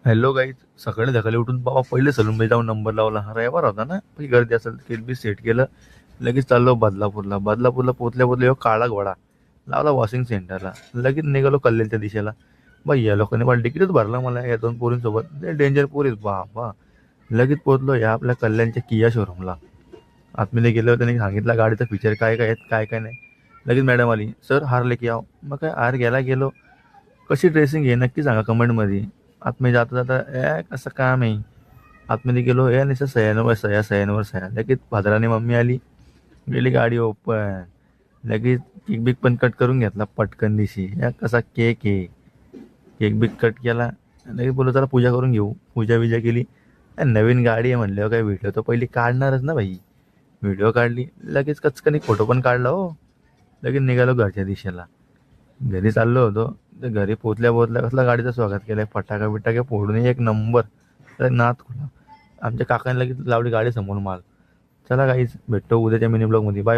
Hello guys. सकाळी सकाळी उठून बाबा पहिले सलूनमध्ये जाऊन नंबर लावला. रविवार होता ना, काही गर्दी असेल केक बी सेट केलं. लगेच चाललो बदलापूरला पोचल्या काळा घोडा लावला वॉशिंग सेंटरला. लगेच निघालो कल्याणच्या दिशेला. बाई या लोकांनी मला तिकीटच भरलं मला या दोन पोरींसोबत. डेंजर पोरीच बाबा. लगेच पोचलो या आपल्या कल्याणच्या किया शोरूमला. आतमध्ये गेलो, त्यांनी सांगितलं गाडीचं फीचर काय काय आहेत काय काय नाही. लगेच मॅडम आली, सर हार लेके आओ. मग काय हार घ्यायला गेलो. कशी ड्रेसिंग आहे नक्की सांगा कमेंटमध्ये. आतमध्ये जाता जाता कसं काम आहे. आतमध्ये गेलो नुसतं सह्यांवर सह्या. लगेच फादराने मम्मी आली. गेली गाडी ओपन. लगेच केक बिक पण कट करून घेतला पटकन दिशी. कसा केक आहे. केक बिक कट केला. लगेच बोललो चला पूजा करून घेऊ. पूजा बिजा केली. नवीन गाडी आहे म्हणल्यावर काय व्हिडिओ तर पहिली काढणारच ना भाई. व्हिडिओ काढली. लगेच कचकन फोटो पण काढला हो. लगेच निघालो घरच्या दिशेला. घरी चाललो होतो. तर घरी पोचल्या कसला गाडीचं स्वागत केलंय. फटाका बिटाके फोडून एक नंबर. तर नाथ खुला. आमच्या काकांनी लगेच लावली गाडी समोर माल. चला काहीच भेटतो उद्याच्या मिनी ब्लॉगमध्ये. बाय.